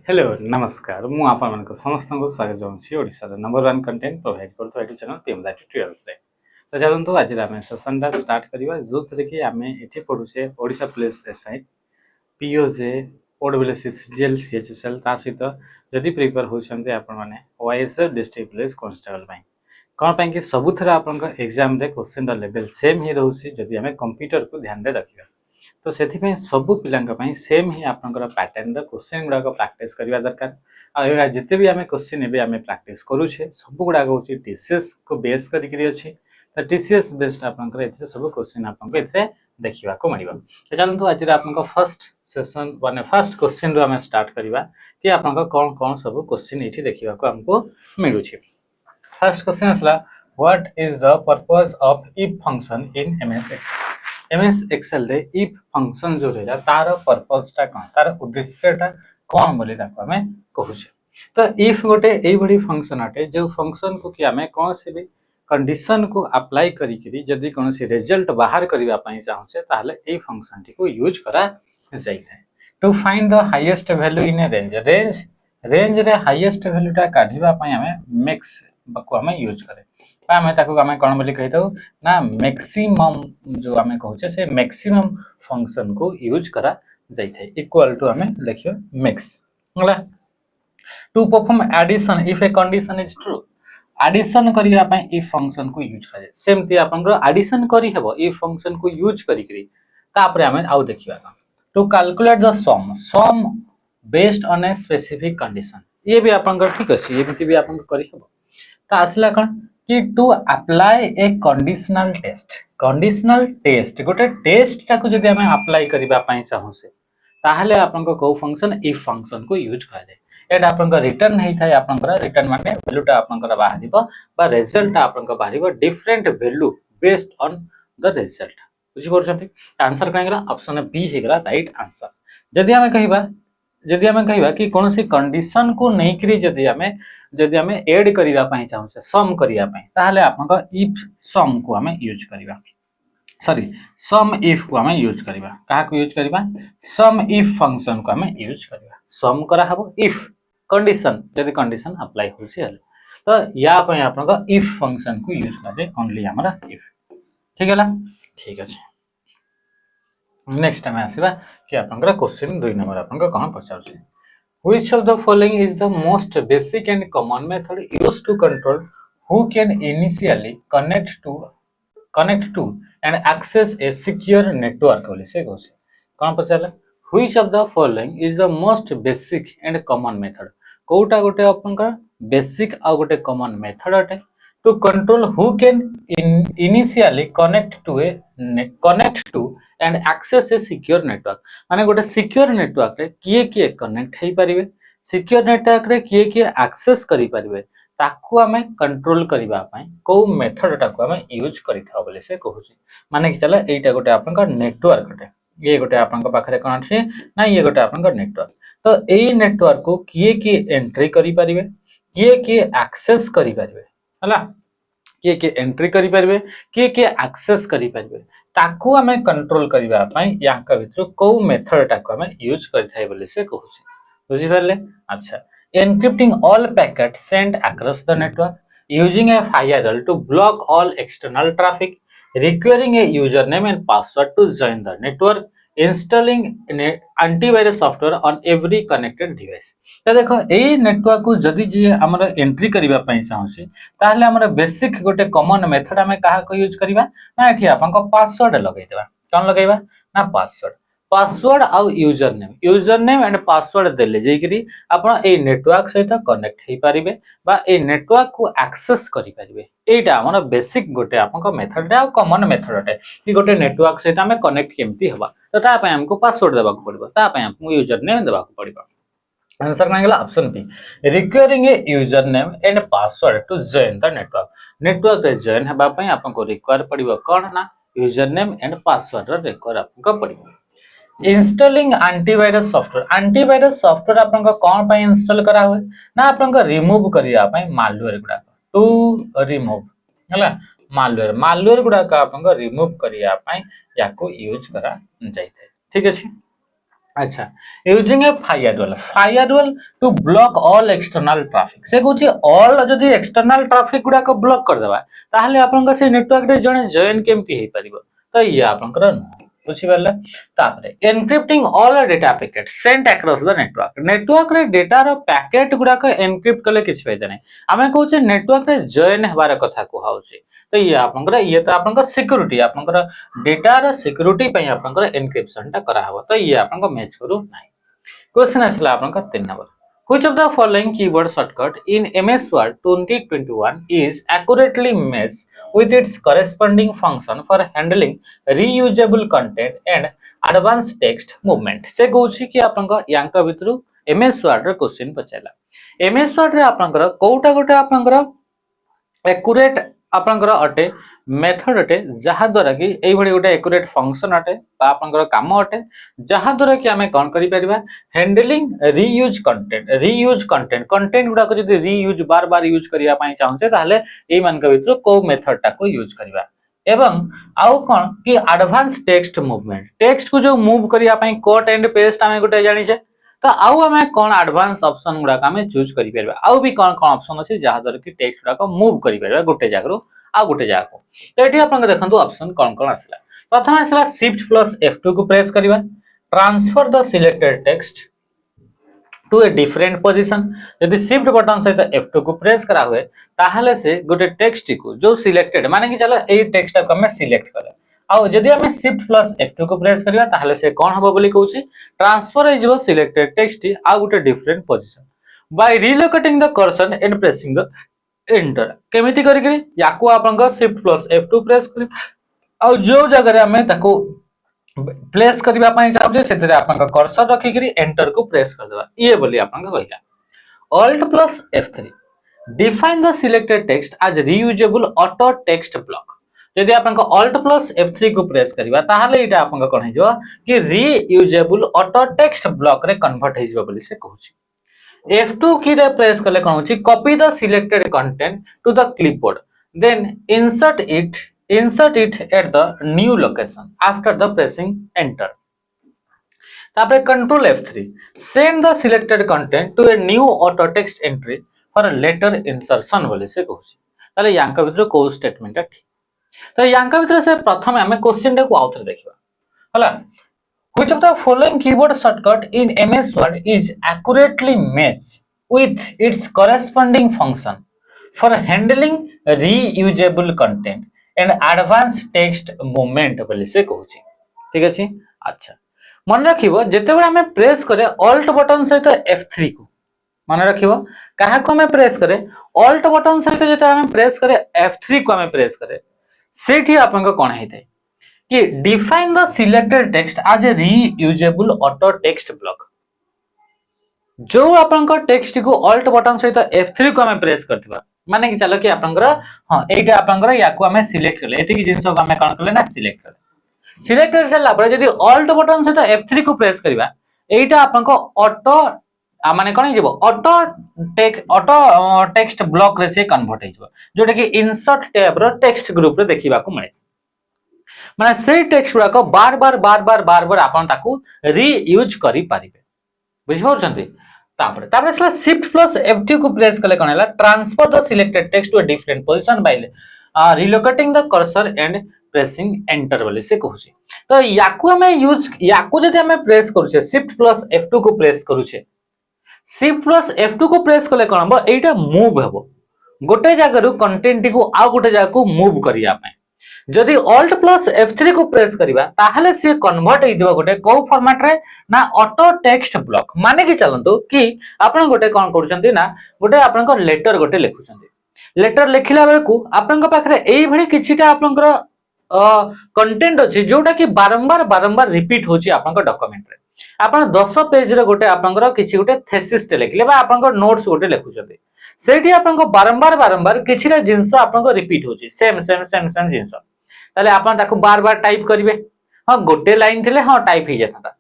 Hello नमस्कार मु आपण मानक समस्त को स्वागत जनाऊँ ओडिशा नंबर 1 कंटेंट प्रोवाइड करतो यूट्यूब चैनल पीएम ट्यूटोरियल्स रे। तो चलନ୍ତୁ आज आम सेशन टा स्टार्ट करबा जो थरे कि आम एठी पढुछे Odisha police SI POJ OWSC CGL CHSL ता सहित जदि प्रिपेयर होछन्ते आपण माने ओएसएफ डिस्ट्रिक्ट पुलिस कांस्टेबल पई कोन पई कि सबुथरा आपनका एग्जाम रे क्वेश्चन दा लेवल सेम ही रहउछि जदि आम कंप्यूटर को ध्यान रे रखिबा। तो से सबू पिला सेम ही आपंकर पैटर्न क्वेश्चन गुड़ाक प्राक्ट करवा दरकार आ जिते भी आम क्वेश्चन एवं प्राक्ट करुचे सब गुड़ाक हूँ टीसीएस को बेस करके अच्छी तो टीसीएस बेस्ड आपंकर सब क्वेश्चन आपको ये देखा मिल। तो चलते आज आप फर्स्ट सेशन माने फर्स्ट क्वेश्चन आम स्टार्ट करवा कि आप कौन कौन सब क्वेश्चन ये देखा आमको मिलूँ। फर्स्ट क्वेश्चन आसला what is the purpose of if function in MS Excel. MS Excel रे इफ फंक्शन जो रहा तार पर्पजटा कौन तार उद्देश्यटा कौन बोली आम कहूचे। तो इफ गोटे यही फंक्शन अटे जो फंक्शन को कि आम कौन से भी कंडीशन को अप्लाई करी जदि कौन सी रिजल्ट बाहर करने चाहूचे ताहले ए फंक्शन टी को यूज करा जाए to find the highest value in a range. Range रे हाईएस्ट वैल्यूटा काढ़ा आम मैक्स को आम यूज करे आम कौन बोली कही दो ना मैक्सिमम जो आम कहूचे से मैक्सिमम फंक्शन को यूज करा जाए इक्वल टू आम लिखियो मैक्स होला। To perform addition if a condition is true addition करिया पय इफ फंक्शन को यूज करा जाए सेमती आपनरो एडिशन करी हेबो इफ फंक्शन को यूज करी तापरे आम आउ देखिबा। To calculate the sum based on a specific condition ये भी आपनकर ठीक अछि एमती भी आपन करी हेबो। तो आसला कौन कि to apply a conditional test गोटे टेस्ट टाको जदि आम अप्लाई करबा चाहू से ताहले आपनको को फंक्शन इफ फंक्शन को यूज करा जाए एटा आपनको रिटर्न हेई थाय आपनको रिटर्न माने वैल्यूटा आपनको बाहरिबो बा रिजल्ट आपनको बाहरिबो different value based on the result बुझी परछंती। आंसर काहे गेला ऑप्शन बी हे गेला राइट आंसर। जदि आम कहिबा कि कौन सी कंडीशन को नहीं करी जदि आम ऐड करिया पई चाहू से सम करिया पई ताहले आपनको इफ सम को आम यूज करिबा सॉरी सम इफ को आम यूज करिबा काहा को यूज करिबा सम इफ फंक्शन को आम यूज करिबा सम करा हबो इफ कंडीशन जदि कंडीशन अप्लाई होछि हले तो या पई आपनको इफ फंक्शन को यूज करे ओनली हमरा इफ ठीक हैला ठीक अछि। नेक्स्ट टाइम आसीबा कि आपनकर क्वेश्चन 2 नंबर आपनकर कोन पचाउछि which of the following is the most basic and common method used to control who can initially connect to and access a secure network बोली से कहछि कोन पचारला which of the following is the most basic and common method कोटा गोटे आपनकर basic आ गोटे कॉमन मेथड अटे to control who can initially connect to and access a secure network माने गोटे सिक्योर नेटवर्क रे किए कनेक्ट हेई परिबे सिक्योर नेटवर्क रे किए एक्सेस करि परिबे ताकू आमे कंट्रोल करिबा पई को मेथड टाकू आमे यूज करिथा बोले से कहूची माने कि चला एटा गोटे आपनका नेटवर्क अटे ये गोटे आपनका पाखरे कोन अछि ना ये गोटे आपनका नेटवर्क तो एई नेटवर्क को किए एंट्री करि परिबे किए एक्सेस करि परिबे हला किए एंट्री करि परिबे किए एक्सेस करि परिबे ताकू आमे कंट्रोल करिबा पई याका भितर को मेथड टाकू आमे यूज करिथाय बोले से कहूची बुझि परले। अच्छा encrypting all packets sent across the network using a firewall to block all external traffic requiring a username and password to join the network installing antivirus software on every connected device। तो देखो a network को जदि जे हमर entry करिबा पई चाहूसी ताहले हमर basic गोटे कॉमन मेथड हमें काहा को यूज करिबा ना एठी आपन को पासवर्ड लगै देबा कोन लगैबा ना पासवर्ड आउ यूजर नेम एंड पासवर्ड देले जेकरी आपण ए नेटवर्क सहित कनेक्ट हेई परिबे बा ए नेटवर्क को एक्सेस करि परिबे एटा हमर बेसिक गोटे आपन मेथड आ कॉमन मेथड अटे कि गोटे नेटवर्क सहित हमें कनेक्ट केमती हबा तो ता पय हमको पासवर्ड देबा को पड़िबो ता पय हमको यूजर नेम देबा को पड़िबो। आंसर काहे गेला option B requiring a user name and password to join the network रे जॉइन हबा पय आपन को रिक्वायर पड़िबो कोन ना यूजर नेम एंड पासवर्ड रे रिक्वायर आपन को पड़िबो। इंस्टॉलिंग एंटीवायरस सॉफ्टवेयर आपन कौन पे इंस्टॉल करा हुए ना आपन रिमूव करिया पे मालवेयर गुडा टू रिमूव हला मालवेयर गुडा का आपन रिमूव करिया पे याको यूज करा जाय थे ठीक अछि। अच्छा using a firewall to block all external traffic से कहूँ ऑल जदि एक्सटर्नल ट्रैफिक गुड़ा ब्लॉक करदेवा ताहले आपन से नेटवर्क रे जने जॉइन केमती हे परिबो तो ये आपनकर बुझी पाले तापरे एनक्रिप्टिंग all data packet Saint across the network रे डेटा रो पैकेट गुड़ा को एनक्रिप्ट कले किछ फायदा नै आमे कहू छे नेटवर्क रे जॉइन हेबार कथा कहू छे तो ये तो आपनकर सिक्योरिटी आपनकर डेटा रो सिक्योरिटी पई आपनकर एनक्रिप्शन टा करा हबो तो ये आपनकर मैच करू नाही क्वेश्चन आछला आपनकर 3 number which of the following keyboard shortcut in MS Word 2021 is accurately matched with its corresponding function for handling reusable content and advanced text movement से कहूची कि आपनकर यांका भितरु MS Word रे क्वेश्चन पचाला MS Word रे आपनकर कोउटा गोटे आपनकर एक्यूरेट आपनकर अटे मेथड अटे जहा द्वारा कि एई भडी गोटे एक्यूरेट फंक्शन अटे बा आपनकर काम अटे जहा द्वारा कि हमें कोन करि परिबा हैंडलिंग रीयूज कंटेंट गुडा को जदी रीयूज बार बार यूज करिया पई चाहते ताहले एई मान के भितर को मेथड टा को यूज करिबा एवं आउ कोन कि एडवांस टेक्स्ट मूवमेंट टेक्स्ट को जो मूव करिया पई कट एंड पेस्ट हमें गोटे जानि छे तो आउ हमें कौन एडवांस ऑप्शन गुडा हमें चूज करि परबा आउ भी कौन कौन ऑप्शन अछि जहा दर कि टेक्स्ट गुडा को मूव करि परबा गोटे जागरो आ गोटे जाको तो एठी आपन देखंतु ऑप्शन कौन कौन आसला प्रथम आसला शिफ्ट प्लस F2 को प्रेस करबा transfer the selected text to a different position यदि शिफ्ट बटन सहित F2 को प्रेस करा हुए ताहले से गोटे टेक्स्ट को जो सिलेक्टेड माने कि चलो एई टेक्स्ट को हमें सिलेक्ट करे आउ जदि हमें शिफ्ट प्लस F2 को प्रेस करबा ताहले से कोन हबो बोली कहूची ट्रांसफर हो जिवो सिलेक्टेड टेक्स्ट आ गोटे different position by relocating the cursor and pressing the enter केमिति करि करि याको आपन शिफ्ट प्लस F2 प्रेस करि आ जो जगह रे हमें ताको प्लेस करबा पई चाहबे सेते आपन कर्सर रखि करि एंटर को प्रेस कर देबा ये बोली आपन कहिला alt plus F3 define the selected text as reusable auto text block यदि आपन ऑल्ट प्लस F3 को प्रेस करबा ताहले इटा आपन कोन हेजो कि रीयूजेबल ऑटो टेक्स्ट ब्लॉक रे कन्वर्ट हेजबा बोली से कहूची F2 की रे प्रेस करले कोन होची copy the selected content to the clipboard then insert it at the new location after the pressing enter तापरे control F3 send the selected content to a new auto text entry for a later insertion बोली से कहूची ताले यांका भितर को statement ठीक तो यांका भितर से प्रथम हमें क्वेश्चन को आउथरे देखिबा हला which of the following keyboard shortcut in MS Word is accurately matched with its corresponding function for handling reusable content and advanced text movement बोली से कहूची ठीक अछि अच्छा मन रखिबो जेते बेला हमें प्रेस करे ऑल्ट बटन सहित F3 को मन रखिबो काहा को हमें प्रेस करे ऑल्ट बटन सहित जेते हमें प्रेस करे F3 को हमें प्रेस करे सेठी आपन को कोन हेते कि define the selected text as a reusable auto text block जो आपन को टेक्स्ट को ऑल्ट बटन सहित F3 को हमें प्रेस करथिबा माने कि चलो कि आपनकर हां एटा आपनकर याको हमें सिलेक्ट करले एति कि जिंस को हमें कोन करले ना सिलेक्ट कर सला पर यदि ऑल्ट बटन सहित F3 को प्रेस करबा एटा आपनको ऑटो माने कोन हिजबो ऑटो टेक्स्ट ब्लॉक रे से कन्वर्ट हिजबो जोटा कि इंसर्ट टैब रो टेक्स्ट ग्रुप रे देखिबा को मिले माने से टेक्स्ट को बार बार आपन ताकू रीयूज करि पारिबे बुझि पाउछन्ती तापरे सला शिफ्ट प्लस F2 को प्रेस कले कोन हला transfer the selected text to a different position by relocating the cursor and pressing enter बोली से कहूची तो याकू हमें यूज याकू जदि हमें प्रेस करूछे शिफ्ट प्लस F2 को प्रेस करूछे शिफ्ट प्लस F2 को प्रेस कले कोन हबो एटा मूव हबो गोटे जगह रु कंटेंट को आ गोटे जगह को मूव करिया पय जदि ऑल्ट प्लस F3 को प्रेस करिबा ताहले से कन्वर्ट हेदिबो गोटे को फॉर्मेट रे ना ऑटो टेक्स्ट ब्लॉक माने कि चलंतु कि आपण गोटे कोन करूछंती ना गोटे आपण को लेटर गोटे लिखुछंती लेटर लिखिला बेले को आपण को पाखरे एई भली किछिटा आपण को कंटेंट अछि जोटा कि बारंबार रिपीट होची आपण को डॉक्यूमेंट रे आपण 10 पेज रे गोटे आपण को किछि गोटे थेसिस ते लिखले बा आपण को नोट्स गोटे लिखुछंती सेठी आपण को बारंबार किछिटा जिंस आपण को रिपीट होची सेम जिंस ताले आपण ताको बार टाइप करिवे हां गोटे लाइन थिले हां टाइप ही जाता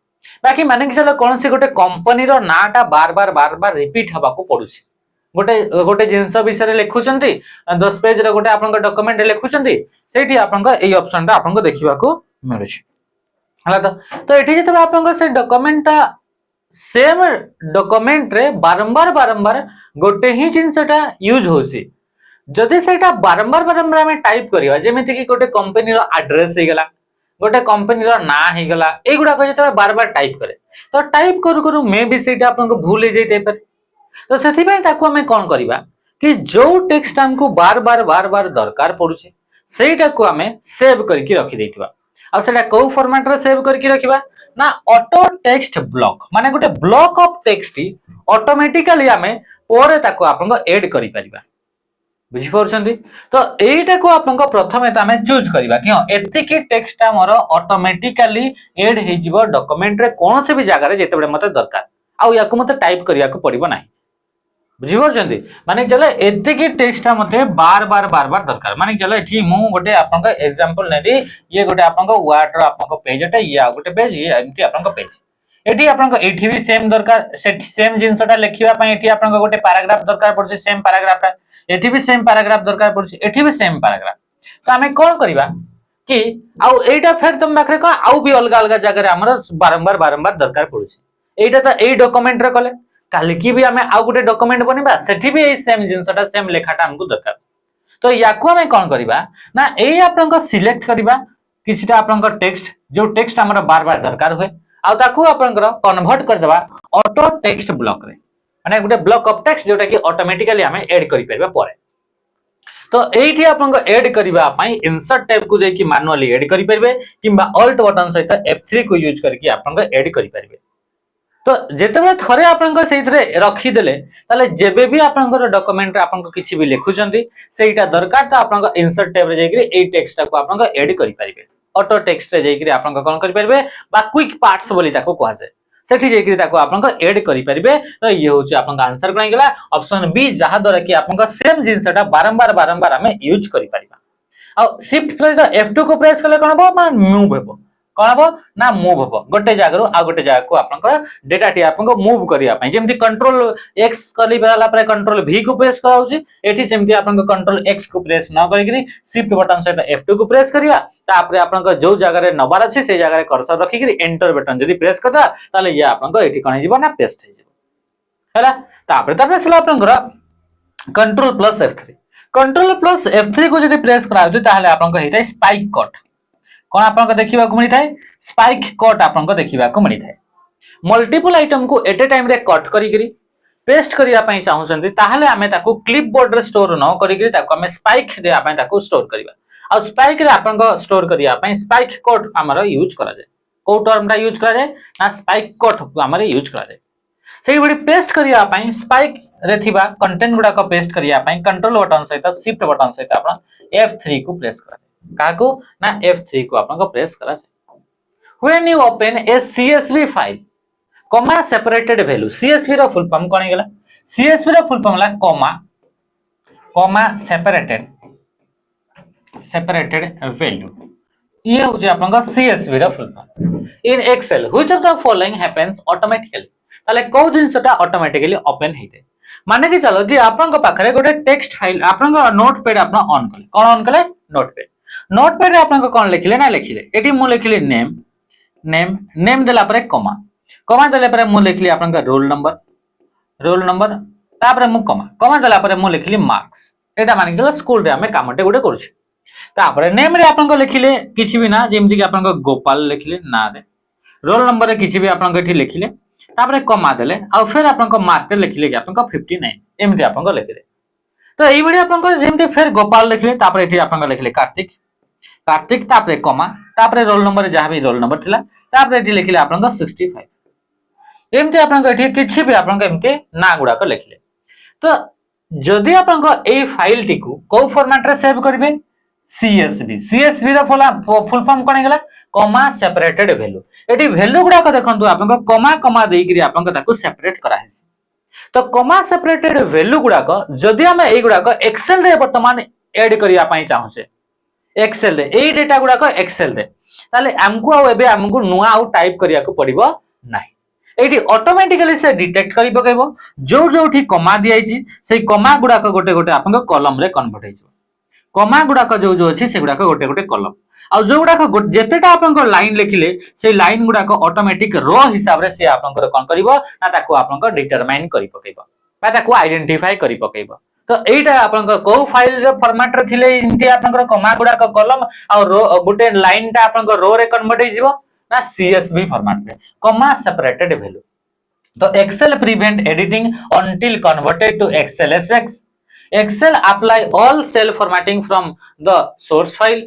बाकी माने कि चलो कोन से गोटे कंपनी रो नाटा बार रिपीट हबा को पडुची गोटे जिंस विषय लिखुचंती 10 पेज रे गोटे आपन डॉक्यूमेंट लिखुचंती सेठी आपन एई ऑप्शन ता आपन देखिबा को मिलुची हला तो एठी जते आपन से डॉक्यूमेंट सेम डॉक्यूमेंट रे बारंबार बारंबार गोटे ही जिनसटा यूज होसी जदि सेटा बारंबार बारंबार हमें टाइप करिवा जेमिति कि गोटे कंपनी रो एड्रेस हे गला गोटे कंपनी रो ना हे गला एगुडा को जते बार बार टाइप करे तो टाइप करू करू मे भी सेटा आपन को भूल हे जइते पर तो सेथि पय ताको हमें कोन करिवा कि जो टेक्स्ट हमको बार बार दरकार पड़ुचे सेटा को हमें सेव करके रखि देतिबा आ सेटा को फॉर्मेट रे सेव करके रखिबा ना ऑटो टेक्स्ट ब्लॉक माने गोटे ब्लॉक ऑफ टेक्स्ट ऑटोमेटिकली हमें पोरे ताको आपन को ऐड करि परिबा बुझी परछंती तो एटा को आपन को प्रथमे त हमें चूज करबा कि हां एतिकी टेक्स्ट हमर ऑटोमेटिकली ऐड हे जिवो डॉक्यूमेंट रे कोन से भी जगह रे जेते बडे मते दरकार आ याको मते टाइप करिया को पड़िबो नाही बुझी परछंती माने चले एतिकी टेक्स्ट मते बार बार दरकार माने चले एठी मु गोटे आपन को एग्जांपल नेली ये गोटे आपन को वर्ड रो आपन को पेज एटा ये आ गोटे पेज ये एमती आपन को पेज एठी आपन को एठी भी सेम दरकार सेम जिंसटा लिखिबा पय एठी आपन को गोटे पैराग्राफ दरकार पड़छ सेम पैराग्राफ एठी भी सेम पैराग्राफ दरकार पड़छ एठी भी सेम पैराग्राफ तो हमें कोन करबा कि आउ एटा फेर तुम बखरे कोन आउ भी अलग अलग जगह रे हमर बारंबार दरकार पड़छ एटा त एई डॉक्यूमेंट रे कले काली की भी हमें आउ गोटे डॉक्यूमेंट बनिबा सेठी भी एई सेम जिंसटा सेम लेखाटा हमकु दरकार तो याकू हमें कोन करबा ना एई आपन को सिलेक्ट करबा किछटा आपन को टेक्स्ट जो टेक्स्ट हमर बार दरकार होय आ ताकू आपन को कन्वर्ट कर देबा ऑटो टेक्स्ट ब्लॉक रे माने गोटे ब्लॉक ऑफ टेक्स्ट जोटा कि ऑटोमेटिकली हमें ऐड करि परबा परे तो एठी आपन को ऐड करबा पई इंसर्ट टैब को जाई कि मैनुअली ऐड करि परबे किबा ऑल्ट बटन सहित F3 को यूज करके आपन को ऐड करि परबे तो जेतेबे थरे आपन को सेइथरे रखी देले ताले जेबे भी आपन को डॉक्यूमेंट रे आपन को किछि भी लिखुचंती सेइटा दरकार त आपन को इंसर्ट टैब रे जाई कि एई टेक्स्ट को आपन को ऐड करि परबे ऑटो टेक्स्ट रे जाई कि आपन को कोन करि परबे बा क्विक पार्ट्स बोली ताको कहै छै सेठी जाई कि ताको आपन को ऐड करि परबे तो ये होची आपन का आंसर कोन गेला ऑप्शन बी जहा द्वारा कि आपन को सेम जिंसटा बारंबार हमें यूज करि परिबा आ शिफ्ट सहित F2 को प्रेस करले कोन हो मूव हेबो कोन हो ना मूव हेबो गोटे जगह रो आ गोटे जगह को आपन को डेटा टी आपन को मूव करिया पई जेमति कंट्रोल X कली बेला पर कंट्रोल V को प्रेस कराउची एठी सेमति आपन को कंट्रोल X को प्रेस न करिकरी शिफ्ट बटन सहित F2 को प्रेस करिया तापरे आपन को जो जगह रे नंबर अछि से जगह रे कर्सर रखिकरी एंटर बटन जदी प्रेस करदा ताले ये आपन को एठी कोन हिजबो ना पेस्ट हिजबो हैला तापरे सला आपन को कंट्रोल प्लस F3 को जदी प्रेस कराउची ताले आपन को हेता स्पाइक कट कोन आपन को देखिबा को मिली थाए स्पाइक कट आपन को देखिबा को मिली थाए मल्टीपल आइटम को एट ए टाइम रे कट करिकरी पेस्ट करिया पई चाहउछन्ती ताहले हमें ताको क्लिपबोर्ड रे स्टोर न करिकरी ताको हमें स्पाइक रे आपन ताको स्टोर करिबा आ स्पाइक रे आपन को स्टोर करिया पई स्पाइक कट हमर यूज करा जाय को टर्मटा यूज करा जाय ना स्पाइक कट हमर यूज करा जाय सेही बडी पेस्ट करिया पई स्पाइक रे थिबा कंटेंट गुडा को पेस्ट करिया पई कंट्रोल बटन सहित शिफ्ट बटन सहित आपन F3 को प्रेस करा काको ना F3 को आपन को प्रेस करा जाय when you open a CSV file comma separated value CSV रो फुल फॉर्म कोन गेला CSV रो फुल फॉर्म ला कॉमा सेपरेटेड वैल्यू ये हो जे आपन का CSV रो full form in Excel which of the following happens automatically ताले को जिंसटा ऑटोमेटिकली ओपन हेते माने कि चलो कि आपन को पाखरे गोटे टेक्स्ट फाइल आपन को नोटपैड आपन ऑन कले कोन ऑन कले नोटपैड रे आपन को कोन लिखिले ना लिखिले एटी मु लिखिले नेम देला परे कमा देला परे मु लिखिले आपन का रोल नंबर तापरे मु कमा देला परे मु लिखिले मार्क्स एटा माने चलो स्कूल रे हमें कामटे गोटे करूछ तापरे नेम रे आपन को लिखिले किछि भी ना जेमति कि आपन को गोपाल लिखिले ना दे रोल नंबर रे किछि भी आपन को एठी लिखिले तापरे कमा देले आ फिर आपन को मार्क रे लिखिले कि आपन को 59 एमति आपन को लिखिले तो एई बडी आपन को जेमति फिर गोपाल लिखिले तापरे एठी आपन को लिखिले कार्तिक तापरे कमा तापरे रोल नंबर जहा भी रोल नंबर थिला तापरे एठी लिखिले आपन को 65 एमति आपन को एठी किछि भी आपन को एमति ना गुडा को लिखिले तो जदि आपन को एई फाइल टी को फॉर्मेट रे सेव करबे CSV रो फुल फॉर्म कोन गेला कॉमा सेपरेटेड वैल्यू एटी वैल्यू गुडा को देखंतु आपन को कॉमा देई करी आपन को ताको सेपरेट करा हेसी तो कॉमा सेपरेटेड वैल्यू गुडा को जदि हम एई गुडा को एक्सेल रे वर्तमान ऐड करिया पई चाहू छे एक्सेल रे एई डेटा गुडा को एक्सेल रे ताले हमकु आ एबे हमकु नुवा आउ टाइप करिया को पड़िबो नाही एटी ऑटोमेटिकली से डिटेक्ट करि पकेबो जो जोठी कॉमा दियाई छी सेई कॉमा गुडा को गोटे गोटे आपन को कॉलम रे कन्वर्ट हेजो कमा गुड़ाक जो जो अच्छी से गुड़ाक गोटे गोटे कलम आ जो गुड़ाक जितेटा आप लाइन लिखिले से लाइन गुड़ाक ऑटोमेटिक रो हिसाब से आपंकर कौन करिवो ना ताको आपंकर डिटरमाइन करि पकेइबो बा ताको आइडेंटिफाई करि पकेइबो। तो एटा आपंकर को फाइल रो फॉर्मेट रे थिले इनती आपंकर कमा गुड़ाक कलम आ रो गोटे लाइन टा आपंकर रो रे कन्वर्ट हिजिवो ना सीएसवी फॉर्मेट रे कमा सेपरेटेड वैल्यू। तो Excel prevent editing until converted to XLSX. Excel apply all cell formatting from the source file.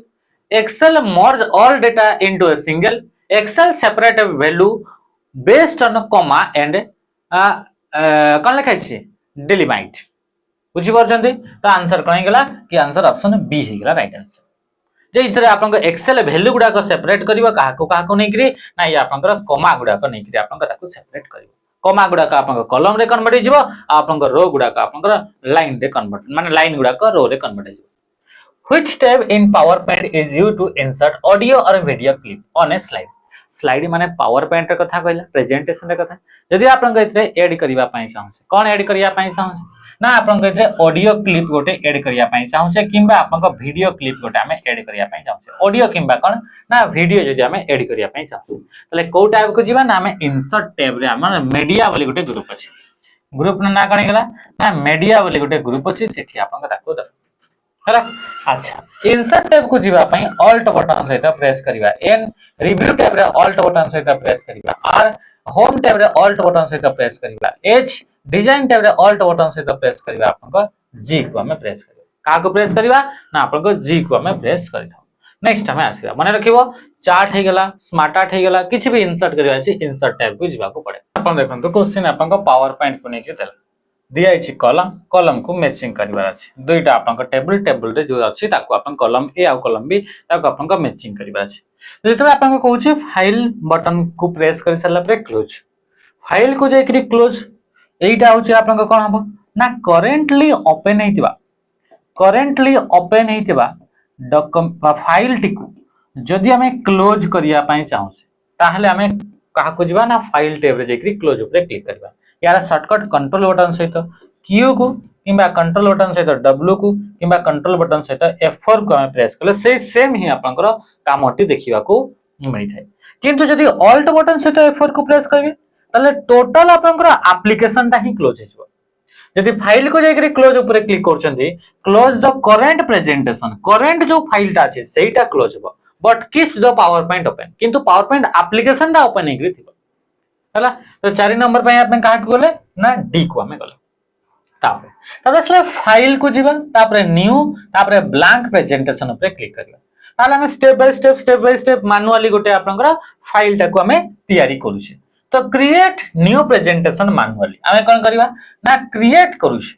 Excel merge all data into a single. Excel separate a value based on a comma and कौन लिखा है delimite बुझी पारछंती। तो answer कौन गला कि answer option B हे गला right answer जे इथरे आपन एक्सेल वैल्यू गुडा को सेपरेट करिवो काहा को नै करी ना ये आपन कमा गुडा को नै करी आपन ताको सेपरेट करिवो कमा गुडा का आपन कॉलम रे कन्वर्ट हो जिवो आपन रो गुडा का आपन लाइन रे कन्वर्ट माने लाइन गुडा को रो रे कन्वर्ट हो जिवो। Which tab in PowerPoint is used to insert audio or video clip on a slide? Slide माने PowerPoint रे कथा कहला प्रेजेंटेशन रे कथा जदि आपन इथरे ऐड करिवा पई चाहसे कोन ऐड करिया पई चाहसे ना आपन इथरे ऑडियो क्लिप गोटे ऐड करिया पई चाहसे किबा आपन वीडियो क्लिप गोटे हमें ऐड करिया पई चाहसे ऑडियो किबा कोन ना वीडियो जदि हमें ऐड करिया पई चाहसे तले को टाइप को जीवा ना हमें इंसर्ट टैब रे हमर मीडिया वाली गोटे ग्रुप अछि ग्रुप ना कण गेला ना मीडिया वाली गोटे ग्रुप अछि सेठी आपन ताको द हला। अच्छा इंसर्ट टैब को जीवा पई ऑल्ट बटन सहित प्रेस करिवा एन रिव्यू टैब रे ऑल्ट बटन सहित प्रेस करिवा आर होम टैब रे ऑल्ट बटन सहित प्रेस करिवा एच डिजाइन टैब रे ऑल्ट बटन सहित प्रेस करिवा आपन जी को हमें प्रेस करिवा का को प्रेस करिवा ना आपन जी को हमें प्रेस करिथाउ। नेक्स्ट हमें आसीबा माने रखिबो चार्ट हे गेला स्मार्ट आर्ट हे गेला किछि भी इंसर्ट करिवा अछि इंसर्ट टैब को जीवा को पड़े। आपन देखंतु क्वेश्चन आपन पावर पॉइंट को नै के देला दिया अछि कॉलम कॉलम को मैचिंग करिवार अछि दुईटा आपन टेबल टेबल रे जो अछि ताको आपन कॉलम ए आ कॉलम बी ताको आपन मैचिंग करिवार अछि। जेते आपन कहू छै फाइल बटन को प्रेस कर सला पर क्लोज फाइल को जे करी क्लोज एटा होछि आपन कोन हबो ना करेंटली ओपन हेतिबा फाइल टिकु जदि हमें क्लोज करिया पई चाहू से ताहले हमें कहा को जीवा ना फाइल टैब रे जेकरी क्लोज ऊपर क्लिक करबा यार शॉर्टकट कंट्रोल बटन सहित क्यू को किबा कंट्रोल बटन सहित डब्ल्यू को किबा कंट्रोल बटन सहित F4 को हम प्रेस करले से सेम ही आपनकर कामटी देखिबा को मिलि थाए किंतु जदि ऑल्ट बटन सहित F4 को प्रेस करबे ताले टोटल आपनकर एप्लीकेशन ता ही क्लोज हिजबो। यदि फाइल को जेकरी क्लोज ऊपर क्लिक करछंती close the current presentation current जो फाइल ता छै सेटा क्लोज हो but keeps the PowerPoint open किंतु पावर पॉइंट एप्लीकेशन ता ओपन हेग्री थिबो हला। तो 4 नंबर पे आपन कहा को गले ना डी को हमें गले तापर असले फाइल को जीवा तापर न्यू तापर ब्लैंक प्रेजेंटेशन ऊपर क्लिक करला ताले हमें स्टेप बाय स्टेप मैनुअली गोटे आपनकर फाइल टा को हमें तैयारी करू छै। तो क्रिएट न्यू प्रेजेंटेशन मैनुअली हमें कोन करबा ना क्रिएट करू छै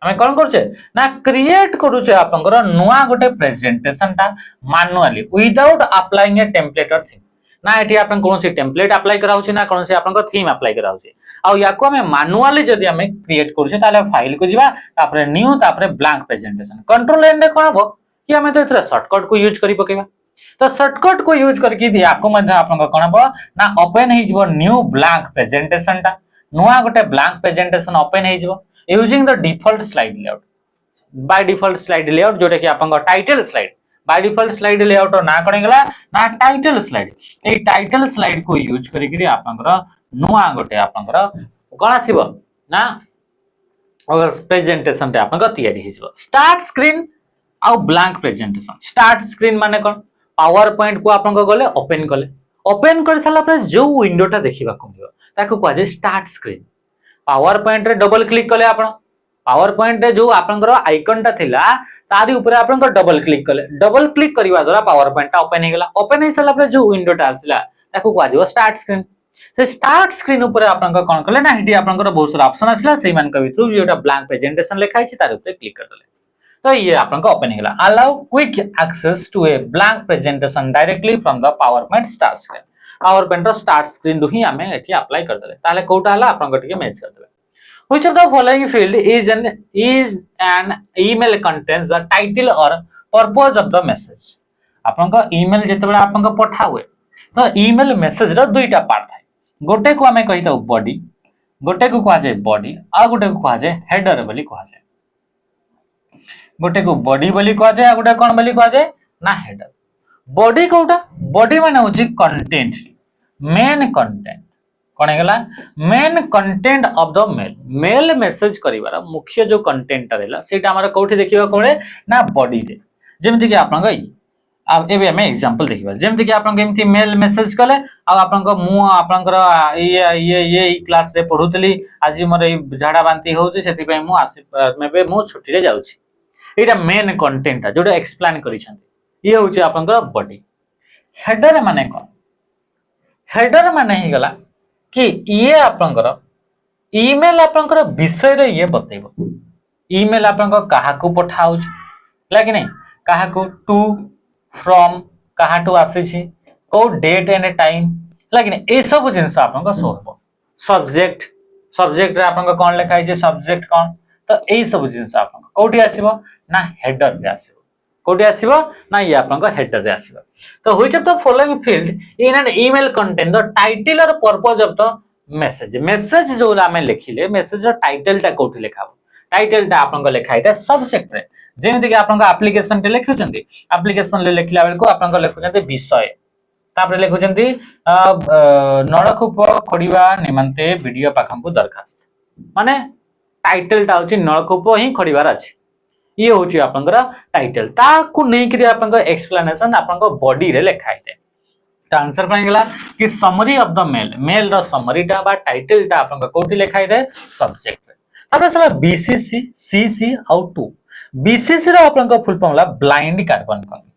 हमें कोन करू छै ना क्रिएट करू छै आपनकर नुवा गोटे प्रेजेंटेशन टा मैनुअली विदाउट अप्लाइंग ए टेम्पलेट और थीम ना एठी आपन कोन सी टेम्पलेट अप्लाई कराउ छी ना कोन सी आपन को थीम अप्लाई कराउ छी आ याको हमें मैनुअली जदी हमें क्रिएट करू छी ताले फाइल को जीवा तापर न्यू तापर ब्लैंक प्रेजेंटेशन कंट्रोल एन रे कोन हबो कि हमें तो इतरा शॉर्टकट को यूज करी पकेबा। तो शॉर्टकट को यूज करके याको मध्ये आपन को कोन हबो ना ओपन हे जिवो न्यू ब्लैंक प्रेजेंटेशन ता नुवा गोटे ब्लैंक प्रेजेंटेशन ओपन हे जिवो using the default slide layout by default slide layout Jote कि आपन को title slide by default slide layout ना कोन गेला ना टाइटल स्लाइड ए टाइटल स्लाइड को यूज करी करी आपनकर नुवा गोटे आपनकर कोन आसीबो ना प्रेजेंटेशन रे आपनकर तैयारी हे जिवो। स्टार्ट स्क्रीन आ ब्लैंक प्रेजेंटेशन स्टार्ट स्क्रीन माने कोन पावर पॉइंट को आपन को गले ओपन कर साला पर जो विंडोटा देखिबा को मिलो ताको को जे स्टार्ट स्क्रीन पावर पॉइंट रे डबल क्लिक कले आपन पावर पॉइंट रे जो आपनकर आइकन टा थिला तारी ऊपर आपन को डबल क्लिक करबा द्वारा पावर पॉइंट टा ओपन हे गेला ओपन हे साला पर जो विंडोटा आसला ताको को जे स्टार्ट स्क्रीन से स्टार्ट स्क्रीन ऊपर आपन को कोन कले ना हिडी आपन को बहुत सारा ऑप्शन आसला सेही मान के भीतर जोटा ब्लैंक प्रेजेंटेशन लिखा छै तार ऊपर क्लिक कर देले तो ये आपन को ओपन हेला allow quick access to a blank presentation directly from the PowerPoint start screen PowerPoint रो स्टार्ट स्क्रीन ही हमें एठी अप्लाई कर देले ताले कोटा हला आपन को टिके मैच कर देले। Which of the following field is an email contains the title or purpose of the message? आपन को ईमेल जते बडा आपन को पठा हुए तो ईमेल मैसेज रो दुईटा पार्ट थाए गोटे को हमें कहितो बॉडी गोटे को कहा जाय बॉडी आ गोटे को कहा जाय हेडर बोली कहा जाय। गोटे को बॉडी बोली कह जाए गोटे कौन बोली कह जाए ना हेडर बॉडी कोटा बॉडी माने होची कंटेंट मेन कंटेंट कौन है main content of the mail mail message करिवार मुख्य जो कंटेंट रहला सेटा हमर कोठी देखिबा कोळे ना बॉडी रे जेमति कि आपन गई अब एबे हमें एग्जांपल देखिबा जेमति कि आपन केमति मेल मेसेज कले आ आपन को मु आपनकर ये क्लास रे पढुतली आज मोर ए झाडा बांती होउची सेति पय मु आसी मेबे मु छुट्टी रे जाउची एटा मेन कंटेंट जोटा एक्सप्लेन करिसंती ये होची आपनकर बॉडी हेडर माने कोन हेडर माने ही गला कि ये आपनकर ईमेल आपनकर विषय रे ये बतैबो ईमेल आपनकर काहा को पठाउछ लागी नै काहा को टू फ्रॉम काहा टू आसी छी को डेट एंड टाइम लागी नै ए सब जिंस आपनकर शो हो सब्जेक्ट सब्जेक्ट रे आपनकर कोन लिखाइ छै सब्जेक्ट कोन तो ए सब जिंस आपनकर कोठी आसीबो ना हेडर रे आसीबो कोठी आसीबो ना ये आपनकर हेडर रे आसीबो तो which of the following field in an email content the title और purpose of the message message जो आमे लिखिले मेसेज रो टाइटल टा कोठी लिखाबो टाइटल टा आपनकर लिखाइता सब्जेक्ट रे जेमिति कि आपनकर एप्लीकेशन टे लिखुचंती एप्लीकेशन ले लिखला बेल को आपनकर लिखुचंती विषय तापर लिखुचंती नळकूप खडिबा निमंते वीडियो पाखंपु दरखास्त माने टाइटल टा होची नळकूप ही खडिबार अछि ये होची आपनकर टाइटल ता को नै करी आपनकर एक्सप्लेनेशन आपनकर बॉडी रे लिखाइते ता आंसर पाइ गेला कि summary of the mail mail रो समरी टा बा टाइटल टा आपनकर कोठी लिखाइते सब्जेक्ट तापर सला BCC CC out to BCC रो आपनकर फुल फॉर्म ला ब्लाइंड कार्बन कॉपी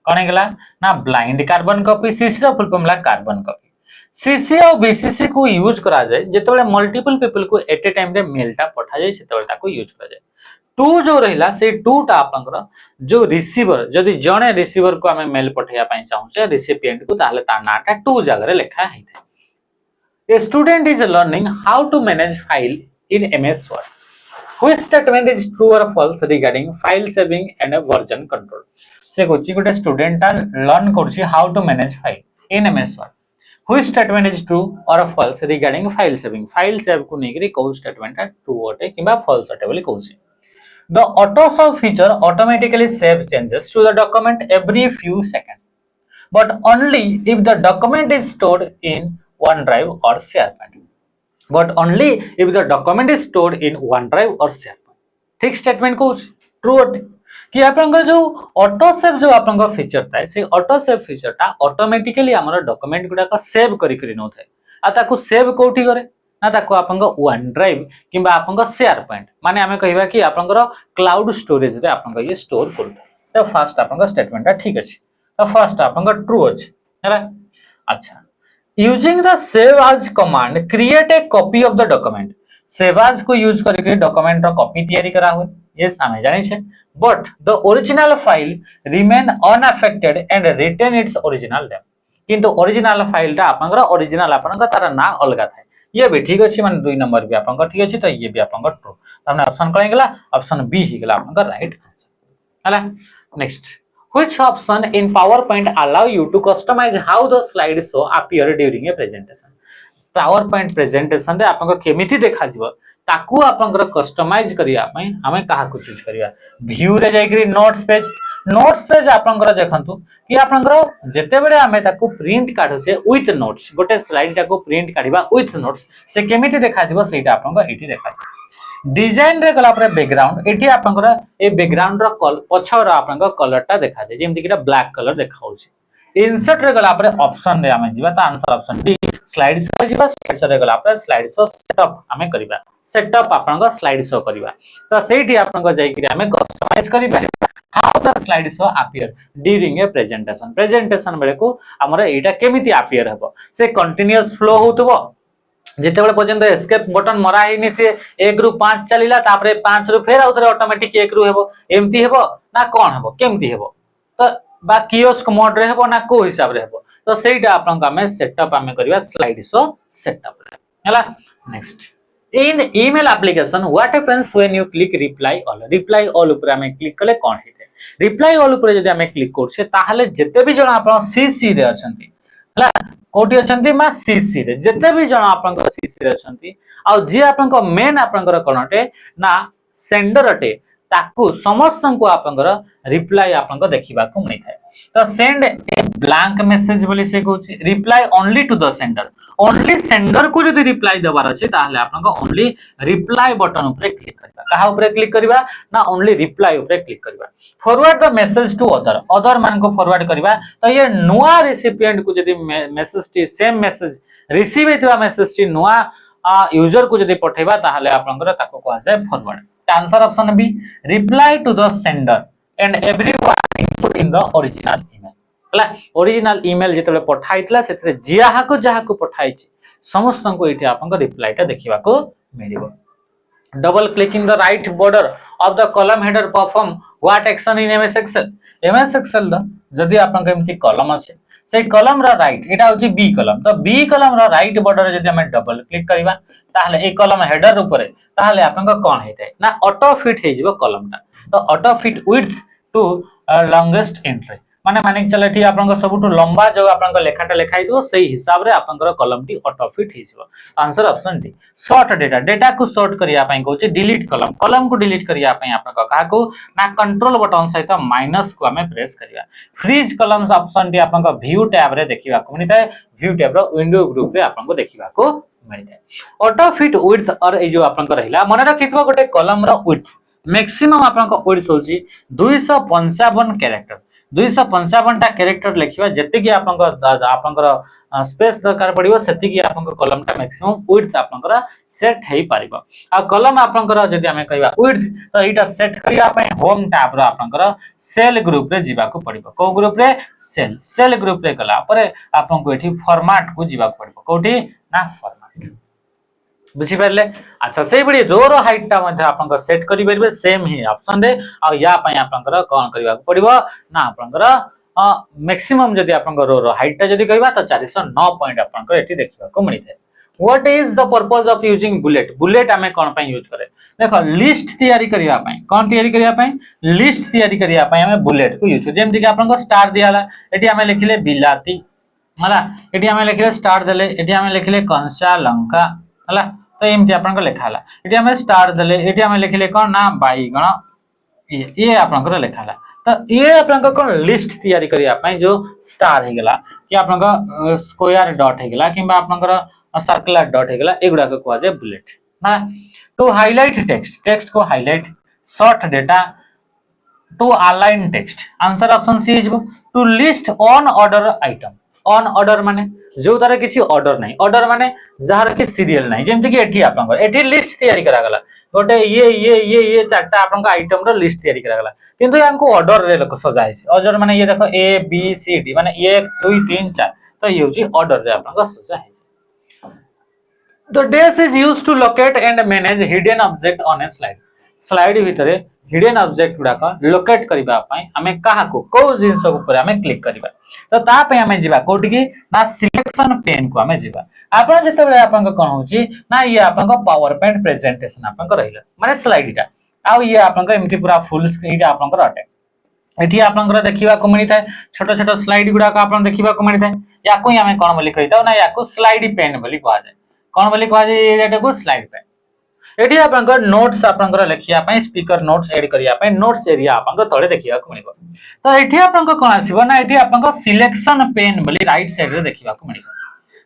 कोन गेला ना ब्लाइंड कार्बन कॉपी सीसी रो फुल फॉर्म ला कार्बन कॉपी सीसी और बीसीसी को यूज करा जाए जेतेबेले मल्टीपल पीपल को एट ए टाइम रे मेल ता पठा जाए सेतेबेले ताको यूज करा जाए टू जो रहिला से टू टा आपनकर जो रिसीवर जदि जणे रिसीवर को हमें मेल पठैया पई चाहू से रिसिपिएंट को ताले ता नाटा टू जगह रे लिखा है a student is learning how to manage file in MS Word which statement is true और false regarding file saving and version control से कोची गोटे स्टूडेंट ता लर्न करछि how to manage file in MS Word which statement is true और false regarding file saving file save को नेकरी को स्टेटमेंट ट्रू अटे किबा फॉल्स अटे बोली कहउछि The auto save feature automatically save changes to the document every few seconds, but only if the document is stored in OneDrive or SharePoint. But only if the document is stored in OneDrive or SharePoint. ठीक statement को true अटे कि आपनकर जो auto save जो आपनकर feature थाए से ऑटो सेव फीचर ता ऑटोमेटिकली हमर डॉक्यूमेंट गुडा का सेव करी करी न थाए आ ताको सेव कोठी करे ना ताको आपनकर वन ड्राइव किबा आपनकर शेयर पॉइंट माने हमें कहबा कि आपनकर क्लाउड स्टोरेज रे आपनकर ये स्टोर करते तो फर्स्ट आपनकर स्टेटमेंट ठीक अछि तो फर्स्ट आपनकर ट्रू अछि हैला अच्छा using the save as command create a copy of the document save as को यूज करके डॉक्यूमेंट रो कॉपी तैयारी करा हुए यस हमें जानि छे but the original file remain unaffected and retain its original name किंतु ओरिजिनल फाइल ता आपनकर ओरिजिनल आपनकर तारा ना अलगा थाए ये भी ठीक अछि माने 2 नंबर भी आपनकर ठीक अछि तो ये भी आपनकर ट्रू हमने ऑप्शन करै गेला ऑप्शन बी ही गेला आपनकर राइट आंसर हला next which option in PowerPoint allow you to customize how the slide show appear during a presentation PowerPoint presentation रे आपनकर केमिति देखा जिवो ताकू आपनकर कस्टमाइज करिया पई हमें काहा को चूज करिया व्यू रे जाय करी नोट्स पेज आपनकर देखंतु कि आपनकर जेते बेले हमें ताकू प्रिंट काढो छे विथ नोट्स गोटे स्लाइड ताकू प्रिंट काढिबा विथ नोट्स से केमिति देखा जिवो सेटा आपनकर एठी देखा डिजाइन रे गला पर बैकग्राउंड एठी आपनकर ए बैकग्राउंड रो पछर आपनकर कलर टा देखा जे जेमति कि ब्लैक कलर देखाउ छे इंसर्ट रे गला पर ऑप्शन रे हमें जिबा त answer option D slide show जिबा स्लाइड शो रे गला पर स्लाइड शो सेटअप हमें करिबा सेटअप आपनका स्लाइड शो करिबा तो सेठी आपनका जाई कि हमें कस्टमाइज करि Paribas how the slide show appear during a presentation बेले को हमरा एटा केमिति अपीयर हबो से कंटीन्यूअस फ्लो होतबो जेते बेले पर्यंत एस्केप बटन मरा हेनी से 1 रु 5 चलिला तापरे 5 रु फेर आउतरे ऑटोमेटिक 1 रु हेबो एमती हेबो ना कोन हेबो केमती हेबो तो बा कियोस्क मोड रे हेबो ना को हिसाब रे हेबो तो सेटा आपनका में सेटअप हमें करिवा स्लाइड शो सेटअप रे हला next in email application what happens when you click reply all ऊपर हमें क्लिक कले कोन हेते रिप्लाई ऑल ऊपर जदि हमें क्लिक करछे ताहाले जेते भी जण आपन सीसी रे अछंती हला कोठी अछंती मा सीसी रे जेते भी जण आपन सीसी रे अछंती आ जे आपन मेन आपन कोनटे ना सेंडर अटे ताकू समस्त को आपंकर रिप्लाई आपंकर देखिबा को मिलता है। तो सेंड ए ब्लैंक मैसेज बोली से कहूची reply only to the sender, only sender को जदी रिप्लाई देबार अछि ताहले आपंकर ओनली रिप्लाई बटन ऊपर क्लिक करबा। कहा ऊपर क्लिक करबा ना ओनली रिप्लाई ऊपर क्लिक करबा। Forward the message to other, other मान को फॉरवर्ड करबा। तो ये नुआ रेसिपिएंट को जदी मैसेज टी सेम मैसेज रिसीव हेतबा मैसेज टी नुआ यूजर को जदी पठेबा ताहले आपनकर ताको कहा जाय forward. Answer option B reply to the sender and everyone input in the original email. हला ओरिजिनल ईमेल जेतले पठाइतला सेतरे जियाहा को जहा को पठाइछि समस्त को एठी आपनकर रिप्लाईटा देखिबा को मिलिबो। Double clicking the right border of the column header perform what action in MS Excel. MS Excel द जदी आपनकर एमती कॉलम अछि से कॉलम रा राइट एटा होची बी कॉलम, तो बी कॉलम रा राइट बॉर्डर जदी हम डबल क्लिक करबा ताहले ए कॉलम हेडर ऊपर ताहले आपनका कोन हेतै ना ऑटो फिट हे जिवो कॉलमटा। तो auto fit width to longest entry माने चले ठीक आपनका सबटु लंबा जो आपनका लेखाटा लेखाइ दो सही हिसाब रे आपनकर कॉलम टी ऑटो फिट हे जिवो। Answer option D. Short data, data को शॉर्ट करिया पई कहूची डिलीट कॉलम, कॉलम को डिलीट करिया पई आपनका का को ना कंट्रोल बटन सहित माइनस को हमें प्रेस करिया। फ्रीज कॉलम्स ऑप्शन डी आपनका व्यू टैब रे देखिबा को मिलता है, व्यू टैब रो विंडो ग्रुप रे आपनको देखिबा को मिलता है। ऑटो फिट विड्थ और ए जो आपनका रहिला मने रखिथबो गोटे कॉलम रो विड्थ मैक्सिमम आपनका विड्थ होची 255 कैरेक्टर। 255 टा कैरेक्टर लिखिबा जति कि आपनकर स्पेस दरकार पड़िबो सेति कि आपनकर कॉलम टा मैक्सिमम विड्थ आपनकर सेट हेई पारिबो। आ कॉलम आपनकर जदि हमें कहबा विड्थ तो एटा सेट करिया पय होम टैब रो आपनकर सेल ग्रुप रे जिबा को पड़िबो। को ग्रुप रे सेल, सेल ग्रुप रे गला परे आपनको एठी फॉर्मेट को जिबा को पड़िबो। कोठी ना फॉर्मेट बुझी पारले। अच्छा से बडी रो रो हाइट टा मध्ये आपनकर सेट करि परबे सेम ही ऑप्शन दे आ या पय आपनकर कोन करिबा को पड़िबो ना आपनकर मैक्सिमम जदि आपनकर रो रो हाइट टा जदि कहबा तो 409 पॉइंट आपनकर एठी देखिबा को मिलिथे। What is the purpose of using bullet, bullet हमें कोन पय यूज करे देखो लिस्ट तैयारी करिया पय कोन तैयारी करिया पय लिस्ट तैयारी करिया पय हमें बुलेट को यूज जेमति कि आपनकर स्टार दियाला एठी हमें लिखिले बिलाती हला एठी हमें लिखिले स्टार देले एठी हमें लिखिले कंसा लंका हला तो एमती आपन को लेखाला एठी हमें स्टार देले एठी हमें लिखिले कोन ना बाईगण ये आपन को लेखाला। तो ये आपन को कोन लिस्ट तैयारी करिया पय जो स्टार हे गेला कि आपन को स्क्वायर डॉट हे गेला किबा आपन को सर्कुलर डॉट हे गेला एगुडा को कहवा जाय बुलेट ना। टू हाइलाइट टेक्स्ट, टेक्स्ट को highlight, sort data, to align text. Answer option C हिजबो। To list on order item, on order माने जो तारे किछि ऑर्डर नाही, ऑर्डर माने जहार कि सीरियल नाही जेमति कि एठी आपन एठी लिस्ट तैयारी करा गला गोटे ये चारटा आपन का आइटम रो लिस्ट तैयारी करा गला किंतु यांको ऑर्डर रे लको सजा है। ऑर्डर माने ये देखो ए बी सी डी माने 1 2 3 4 तो ये होची ऑर्डर रे आपन का सजा है। The dash is used to locate and manage hidden object on a slide. Slide भितरे हिडन ऑब्जेक्ट गुडा का लोकेट करिबा पय हमें काहा को जिंस ऊपर हमें क्लिक करिबा तो ता पय हमें जिबा कोठी की ना सिलेक्शन पेन को हमें जिबा। आपन जते बेले आपन को कोन होची ना ये आपन को पावर पॉइंट प्रेजेंटेशन आपन को रहिला माने स्लाइड टा आ ये आपन को एमटी पूरा फुल स्क्रीन टा आपन को अटे एठी आपन को देखिबा को मिली थाए छोटो छोटो स्लाइड गुडा का आपन देखिबा को मिली थाए याको ही हमें कोन बोली कहिता ना याको स्लाइड पेन बोली कहवा जाय कोन बोली कहवा जाय एटा को स्लाइड पेन। एठी आपनकर नोट्स आपनकर लेखिया पय स्पीकर नोट्स ऐड करिया पय नोट्स एरिया आपनकर तळे देखिया को मिलिबो। तो एठी आपनकर कोन आसीबो ना एठी आपनकर सिलेक्शन पेन बोली राइट साइड रे देखिबा को मिलिबो।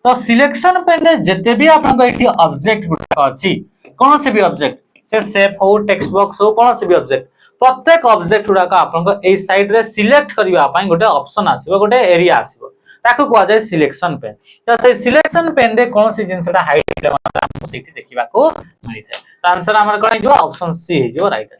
तो सिलेक्शन पेन रे जते भी आपनकर एठी ऑब्जेक्ट गुटा अछि कोन से भी ऑब्जेक्ट से शेप हो टेक्स्ट बॉक्स हो कोन से भी ऑब्जेक्ट प्रत्येक ऑब्जेक्ट गुडा का आपनकर ए साइड रे सिलेक्ट करिवा पय गोटे ऑप्शन आसीबो गोटे एरिया आसीबो ताको कहवा जाय सिलेक्शन पेन। तो से सिलेक्शन पेन रे कोन से जिंसटा हाइलाइट आपन सेठी देखिबा को मिलिथे। तो आंसर हमर कोन जो ऑप्शन सी है जो राइट है।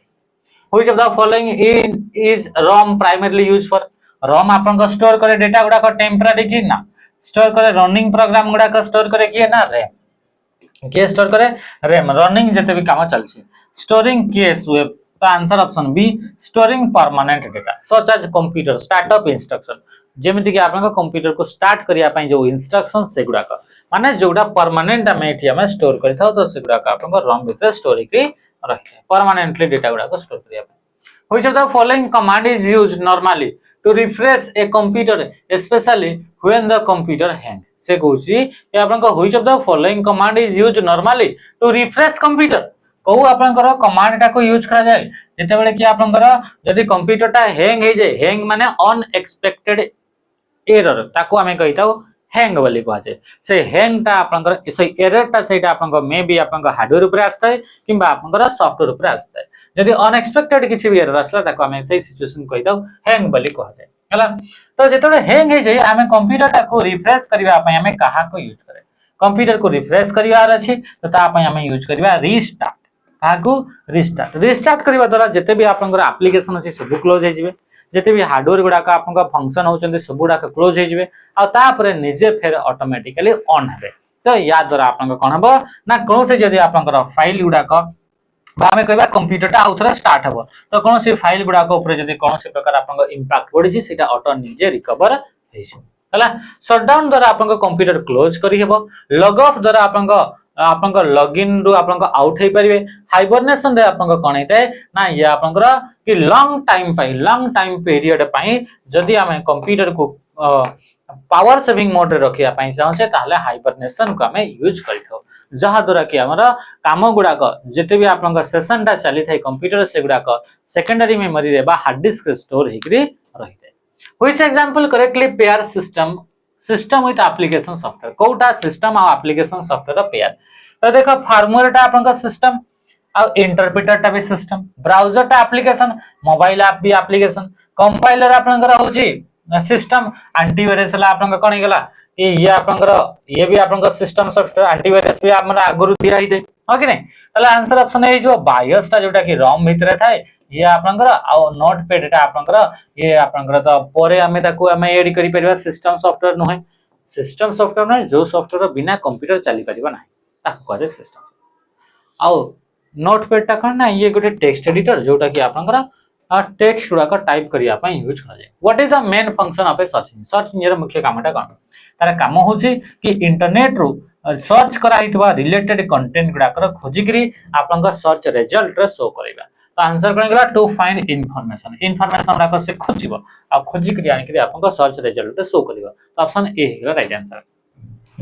Which of the following is ROM primarily used for. ROM आपन को स्टोर करे डेटा गुडा को टेम्पररी की ना स्टोर करे रनिंग प्रोग्राम गुडा को स्टोर करे की ना रैम के स्टोर करे रैम रनिंग जते भी काम चलछि स्टोरिंग केस वेब। तो answer option B storing permanent data such as computer startup instruction जेमिति कि आपन को कंप्यूटर को स्टार्ट करिया पय जो इंस्ट्रक्शन से गुडा का माने जोडा परमानेंट हमें एठी हमें स्टोर करि थाउ तो से गुडा का आपन को रम भीतर स्टोर करी रखे परमानेंटली डेटा गुडा को स्टोर करिया पय। Which of the following command is used normally to refresh a computer specially when the computer hang. से कहूची कि आपन को which of the following command is used normally to refresh computer को आपनकर कमांड टा को यूज करा जाए जेते बेले कि आपनकर जदी कंप्यूटर टा हैंग हे जाए हैंग माने अनएक्सपेक्टेड एरर ताको आमे कहिताओ हैंग बोली कह जाए से हैंग टा आपनकर से एरर टा सेटा आपनकर मे बी आपनकर हार्डवेयर ऊपर आस्ताय किबा आपनकर सॉफ्टवेयर ऊपर आस्ताय जदी अनएक्सपेक्टेड किछि भी एरर आसला ताको आमे से सिचुएशन कहिताओ हैंग बोली कह जाए हला तो जेतबे हैंग हे जाए आमे कंप्यूटर टा को रिफ्रेश करबा पय आमे कहा को यूज करे कंप्यूटर को रिफ्रेश करिवार अछि तो ता पय आमे यूज करबा रीस्टार्ट काको रिस्टार्ट रिस्टार्ट करबा द्वारा जते भी आपनकर एप्लीकेशन अछि सब क्लोज हे जिवे जते भी हार्डवेयर गुडा का आपनका फंक्शन होचंदी सब गुडा क्लोज हे जिवे आ ता परे निजे फेर ऑटोमेटिकली ऑन हेबे तो या द्वारा आपनका कोन हबो ना कोन से जदी आपनकर फाइल गुडा का आमे कहबा कंप्यूटर टा आउथरा स्टार्ट हबो तो कोन से फाइल गुडा को ऊपर जदी कोन से प्रकार आपनका इंपैक्ट पड़ी छी सेटा ऑटो निजे रिकवर हे छी हला शटडाउन द्वारा आपनका कंप्यूटर क्लोज करी हेबो लॉग ऑफ द्वारा आपनका लॉगिन रु आपनका आउट हे परिबे हाइबरनेशन रे आपनका कोन हेतै ना ये आपनकर कि लॉन्ग टाइम पीरियड पई जदी आमे कंप्यूटर को पावर सेविंग मोड रे रखिया पई चाहछे ताले हाइबरनेशन को आमे यूज करिथो जहा द्वारा कि हमरा काम गुडा को जेते भी आपनका सेशन टा चली थाई कंप्यूटर से गुडा को सेकेंडरी मेमोरी रे बा हार्ड डिस्क रे स्टोर हेकरी रहिते which example correctly pair system with application software कोटा सिस्टम आ एप्लीकेशन सॉफ्टवेयर पेयर तो देखो फार्मवेयर टा आपनका सिस्टम आ इंटरप्रेटर टा भी सिस्टम ब्राउजर टा एप्लीकेशन मोबाइल ऐप भी एप्लीकेशन कंपाइलर आपनका होची सिस्टम एंटीवायरस ला आपनका कोन गेला ये आपनका ये भी आपनका सिस्टम सॉफ्टवेयर एंटीवायरस भी हमरा आगुरु दिया ही दे हो कि नहीं तले आंसर ऑप्शन है जो बायोस टा जोटा कि रोम भीतर थाए ये आपनका आ नोटपैड टा आपनका ये आपनका तो परे हमें ताको हमें ऐड करि परिबा सिस्टम सॉफ्टवेयर नहे सिस्टम सॉफ्टवेयर नै जो सॉफ्टवेयर बिना कंप्यूटर चली परिबा नै ताको कहै सिस्टम आ नोटपैड टा कोन ना ये गोटे टेक्स्ट एडिटर जोटा कि आपनका टेक्स्ट गुडा टाइप करिया पई यूज करा जाय what is the main function of A search engine मुख्य कामटा कोन तार काम होची कि इंटरनेट रु सर्च करा हितबा रिलेटेड कंटेंट गुडा खोजी करी आपनका सर्च रिजल्ट रे शो करैबा तो आंसर कोन गेला टू फाइंड इंफॉर्मेशन गुडा से खोजिबो आ खोजी करी आनि करी आपनका सर्च रिजल्ट रे शो करबो तो ऑप्शन ए हेला राइट आंसर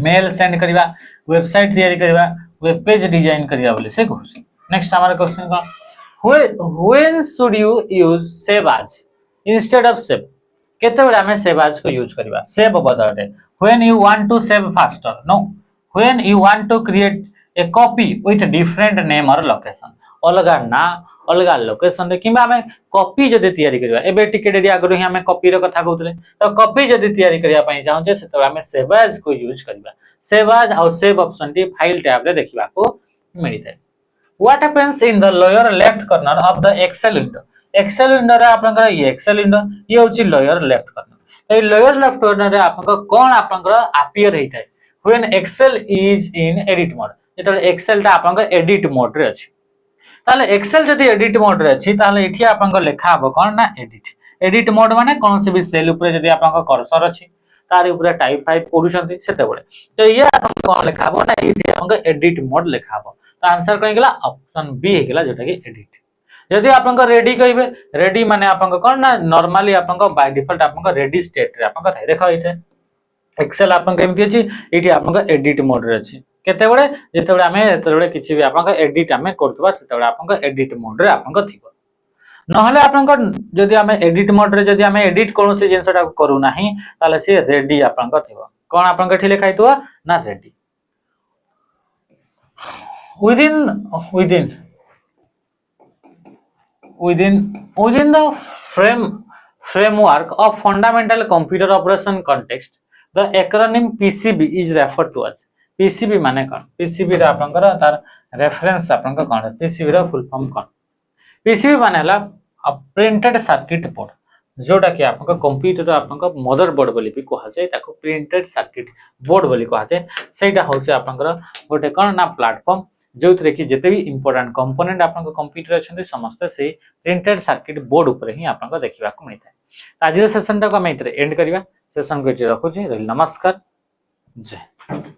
मेल सेंड करबा वेबसाइट तैयारी करबा वेब पेज डिजाइन करबा बोले से कहू नेक्स्ट हमारा क्वेश्चन का when should you use save as instead of save केते बेला हमें save as को यूज करबा save बदलते when you want to save faster no when you want to create a copy with different name or location अलगा ना अलगा location रे किबा हमें कॉपी जदि तैयारी करबा एबे टिकेट एरिया आगरो ही हमें कॉपी रो कथा कहउतले तो कॉपी जदि तैयारी करिया पई चाहू जे त हमें save as को यूज करबा save as और save option T file tab रे देखिबा को मिली थाए What happens in the lower left corner of the Excel window? Excel window रे आपनकर ये Excel window ये होची lower left corner। ए lower left corner रे आपनकर कोन आपनकर appear हेइ थाए when Excel is in edit mode। जेतो Excel ता आपनकर edit mode रे अछि। ताले Excel जदि edit mode रे अछि ताले एठी आपनकर लेखा हबो कोन ना edit mode माने कोन से भी सेल ऊपर जदि आपनकर कर्सर अछि तार ऊपर टाइप फाइप करूछंती सेते बेले तो ये आपनकर कोन लेखा हबो ना एठी आपनकर edit mode लेखा हबो तो आंसर कहीं गेला ऑप्शन बी हे गेला जोटा कि एडिट यदि आपनका रेडी कहिबे रेडी माने आपनका कोन ना नॉर्मली आपनका बाय डिफॉल्ट आपनका रेडी स्टेट रे आपनका थाय देखा होइते एक्सेल आपनका केमति अछि एठी आपनका एडिट मोड रे अछि केते बेले जेते बेले हमें एते बेले किछि भी आपनका एडिट हमें करतबा सेते बेले आपनका एडिट मोड रे आपनका थिबो नहले आपनका जदि हमें एडिट मोड रे जदि हमें एडिट कोनोसी जिंसटा करू नाही ताले से रेडी आपनका थिबो कोन आपनका ठिले खाइतबा ना ready within the framework of fundamental computer operation context the acronym PCB is referred to as PCB माने कोन PCB रे आपनकर तार रेफरेंस आपनकर कोन PCB रे फुल फॉर्म कोन PCB माने हला प्रिंटेड सर्किट बोर्ड जोटा कि आपनका कंप्यूटर आपनका मदरबोर्ड बोली भी कहा जाय ताको प्रिंटेड सर्किट बोर्ड बोली कहा जाय सेटा होचे आपनकर गोटे कोन ना प्लेटफॉर्म जोथरे कि जते भी इंपोर्टेंट कंपोनेंट आपनका कंप्यूटर अछन समस्त से प्रिंटेड सर्किट बोर्ड ऊपर ही आपनका देखिबा को मिलता आज सेशन टा को हम इतरे एंड करिवा सेशन को रखु छी नमस्कार जय